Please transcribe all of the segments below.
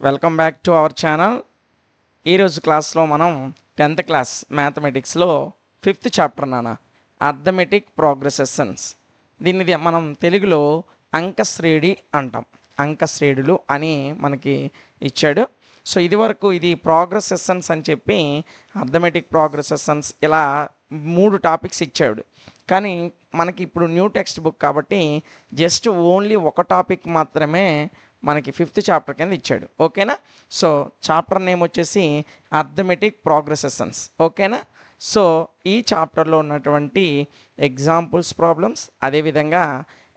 Welcome back to our channel. ఈరోజు క్లాస్లో మనం 10th క్లాస్ మ్యాథమెటిక్స్లో 5th చాప్టర్ అర్థమెటిక్ ప్రోగ్రెసెషన్స్. దీన్ని మనం తెలుగులో అంకశ్రేణి అంటాం. అంకశ్రేణులు అని మనకి ఇచ్చాడు. సో ఇది వరకు ఇది ప్రోగ్రెసెషన్స్ అని చెప్పి అర్థమెటిక్ ప్రోగ్రెసెషన్స్ ఇలా 3 టాపిక్స్ ఇచ్చాడు. కానీ మనకి ఇప్పుడు న్యూ టెక్స్ట్ బుక్ కాబట్టి జస్ట్ ఓన్లీ ఒక టాపిక్ మాత్రమే మనకి 5th చాప్టర్ కింద ఇచ్చాడు. ఓకేనా? సో చాప్టర్ నేమ్ వచ్చేసి అర్థమెటిక్ ప్రోగ్రెసెషన్స్. ఓకేనా? సో ఈ చాప్టర్లో ఉన్నటువంటి ఎగ్జాంపుల్స్ ప్రాబ్లమ్స్ అదేవిధంగా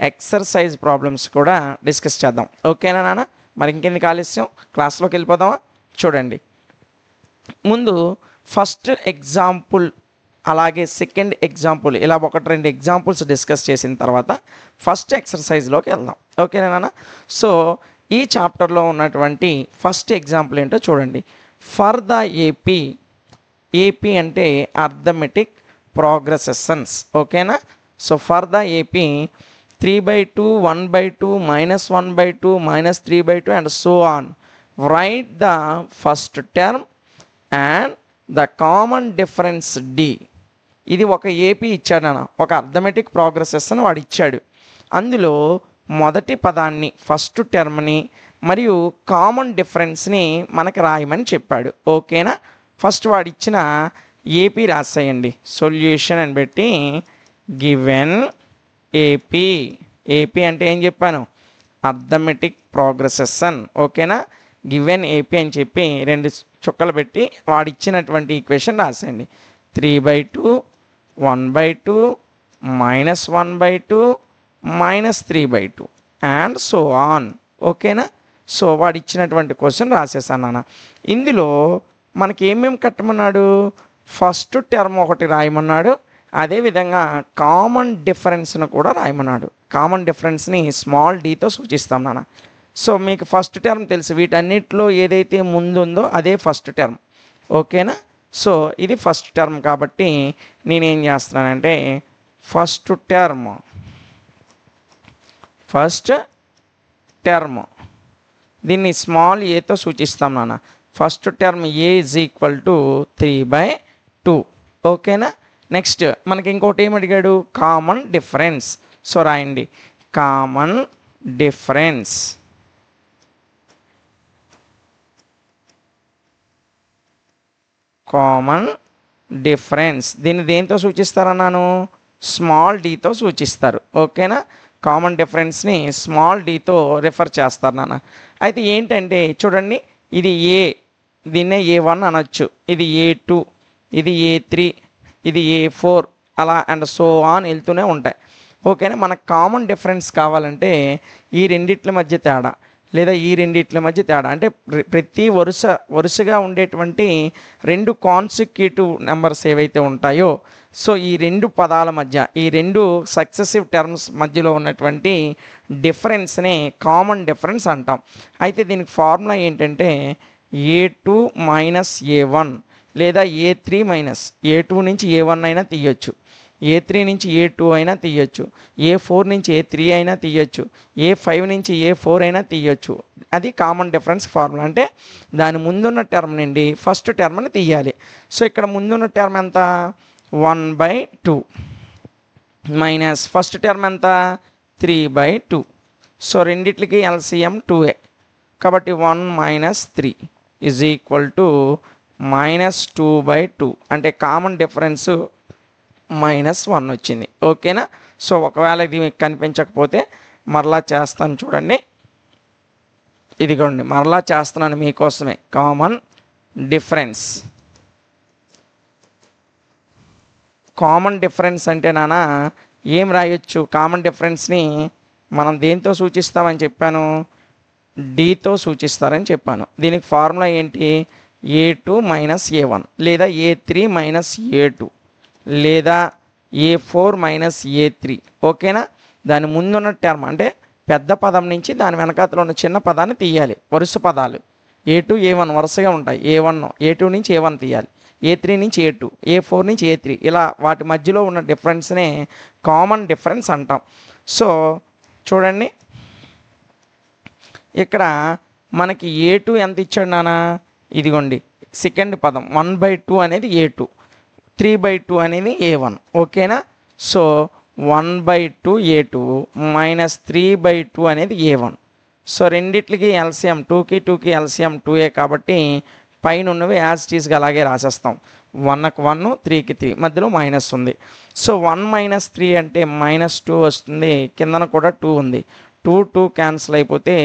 ఎక్సర్సైజ్ ప్రాబ్లమ్స్ కూడా డిస్కస్ చేద్దాం. ఓకేనా నాన్న? మరి ఇంకెందుకు ఆలస్యం, క్లాస్లోకి వెళ్ళిపోదామా? చూడండి, ముందు ఫస్ట్ ఎగ్జాంపుల్ అలాగే సెకండ్ ఎగ్జాంపుల్ ఇలా 1-2 ఎగ్జాంపుల్స్ డిస్కస్ చేసిన తర్వాత ఫస్ట్ ఎక్సర్సైజ్లోకి వెళ్దాం. ఓకేనా నాన్న? సో ఈ చాప్టర్లో ఉన్నటువంటి ఫస్ట్ ఎగ్జాంపుల్ ఏంటో చూడండి. ఫర్ ద ఏపీ అంటే అర్థమెటిక్ ప్రోగ్రెసెషన్స్. ఓకేనా? So for the AP 3/2, 1/2, -1/2, -3/2 and so on. Right the first term and the common difference D. ఇది ఒక ఏపీ ఇచ్చాడు అన్న, ఒక అర్థమెటిక్ ప్రోగ్రెసెషన్ వాడు ఇచ్చాడు. అందులో మొదటి పదాన్ని ఫస్ట్ టర్మ్ని మరియు కామన్ డిఫరెన్స్ని మనకి రాయమని చెప్పాడు. ఓకేనా? ఫస్ట్ వాడు ఇచ్చిన ఏపీ రాసేయండి. సొల్యూషన్ అని పెట్టి గివెన్ ఏపీ అంటే ఏం చెప్పాను? అర్థమెటిక్ ప్రోగ్రెసెషన్. ఓకేనా? గివెన్ ఏపీ అని చెప్పి 2 చుక్కలు పెట్టి వాడిచ్చినటువంటి ఈక్వేషన్ రాసేయండి. 3/2, 1/2, -1/2, -3/2 and so on. ఓకేనా? సో వాడు ఇచ్చినటువంటి క్వశ్చన్ రాసేసాను నాన్న. ఇందులో మనకి ఏమేమి కట్టమన్నాడు? ఫస్ట్ టర్మ్ ఒకటి రాయమన్నాడు, అదేవిధంగా కామన్ డిఫరెన్స్ను కూడా రాయమన్నాడు. కామన్ డిఫరెన్స్ని స్మాల్ డీతో సూచిస్తాం నాన్న. సో మీకు ఫస్ట్ టర్మ్ తెలుసు, వీటన్నిటిలో ఏదైతే ముందుందో అదే ఫస్ట్ టర్మ్. ఓకేనా? సో ఇది ఫస్ట్ టర్మ్ కాబట్టి నేనేం చేస్తున్నానంటే ఫస్ట్ టర్మ్ దీన్ని స్మాల్ ఏతో సూచిస్తాం నాన్న. First term A is equal to 3/2. ఓకేనా? నెక్స్ట్ మనకి ఇంకోటి ఏం అడిగాడు? Common difference. సో రాయండి కామన్ డిఫరెన్స్. కామన్ డిఫరెన్స్ దీన్ని దేంతో సూచిస్తారన్నాను? స్మాల్ డీతో సూచిస్తారు. ఓకేనా? కామన్ డిఫరెన్స్ని స్మాల్ డీతో రిఫర్ చేస్తారు నాన్న. అయితే ఏంటంటే చూడండి, ఇది ఏ, దీన్నే A1 అనొచ్చు, ఇది A2, ఇది A3, ఇది A4 అలా అండ్ సో ఆన్ వెళ్తూనే ఉంటాయి. ఓకేనా? మనకు కామన్ డిఫరెన్స్ కావాలంటే ఈ రెండిట్ల మధ్య తేడా లేదా ఈ రెండిట్ల మధ్య తేడా అంటే ప్రతి వరుసగా ఉండేటువంటి 2 కాన్సిక్యూటివ్ నెంబర్స్ ఏవైతే ఉంటాయో సో ఈ 2 పదాల మధ్య ఈ 2 సక్సెసివ్ టర్మ్స్ మధ్యలో ఉన్నటువంటి డిఫరెన్స్ని కామన్ డిఫరెన్స్ అంటాం. అయితే దీనికి ఫార్ములా ఏంటంటే A2 - A1 లేదా A3 - A2 నుంచి A1 అయినా తీయొచ్చు, A3 నుంచి A2 అయినా తీయొచ్చు, A4 నుంచి A3 అయినా తీయొచ్చు, A5 నుంచి A4 అయినా తీయొచ్చు. అది కామన్ డిఫరెన్స్ ఫార్ములా. అంటే దాని ముందున్న టర్మ్ నుండి ఫస్ట్ టర్మ్ని తీయాలి. సో ఇక్కడ ముందున్న టర్మ్ ఎంత? 1/2 మైనస్ ఫస్ట్ టర్మ్ ఎంత? 3/2. సో రెండిట్లకి LCM 2a కాబట్టి 1 - 3 ఈజ్ ఈక్వల్ టు -2/2 అంటే కామన్ డిఫరెన్స్ -1 వచ్చింది. ఓకేనా? సో ఒకవేళ ఇది మీకు కనిపించకపోతే మరలా చేస్తాను చూడండి. ఇదిగోండి మరలా చేస్తున్నాను మీకోసమే. Common difference. కామన్ డిఫరెన్స్ అంటే నాన్న ఏం రాయొచ్చు? కామన్ డిఫరెన్స్ని మనం దేంతో సూచిస్తామని చెప్పాను? డీతో సూచిస్తారని చెప్పాను. దీనికి ఫార్ములా ఏంటి? A2 - A1 లేదా A3 - A2 లేదా A4 - A3. ఓకేనా? దాని ముందున్న టర్మ్ అంటే పెద్ద పదం నుంచి దాని వెనకాతలో ఉన్న చిన్న పదాన్ని తీయాలి. వరుస పదాలు A2 A1 వరుసగా ఉంటాయి. A2 నుంచి A1 తీయాలి, A3 నుంచి A2, A4 నుంచి A3 ఇలా వాటి మధ్యలో ఉన్న డిఫరెన్స్నే కామన్ డిఫరెన్స్ అంటాం. సో చూడండి, ఇక్కడ మనకి A2 ఎంత ఇచ్చాడు నాన్న, ఇదిగోండి సెకండ్ పదం 1/2 అనేది A2, 3/2 అనేది A1. ఓకేనా. సో 1/2 A2 మైనస్ 3/2 అనేది A1. సో రెండిట్లకి ఎల్సిఎం 2కి 2కి ఎల్సిఎం 2A కాబట్టి పైన ఉన్నవి యాజ్ టీస్గా అలాగే రాసేస్తాం. 1కి 1, 3కి 3, మధ్యలో మైనస్ ఉంది. సో 1 - 3 అంటే -2 వస్తుంది, కిందన కూడా 2 ఉంది. 2 2 క్యాన్సిల్ అయిపోతే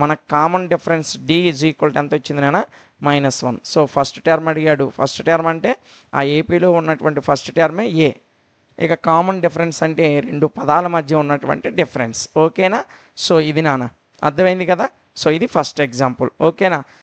మనకు కామన్ డిఫరెన్స్ D = ఎంత వచ్చింది నాన్న, -1. సో ఫస్ట్ టర్మ్ అడిగాడు. ఫస్ట్ టర్మ్ అంటే ఆ ఏపీలో ఉన్నటువంటి ఫస్ట్ టర్మే A. ఇక కామన్ డిఫరెన్స్ అంటే రెండు పదాల మధ్య ఉన్నటువంటి డిఫరెన్స్. ఓకేనా. సో ఇది నాన్న అర్థమైంది కదా. సో ఇది ఫస్ట్ ఎగ్జాంపుల్. ఓకేనా.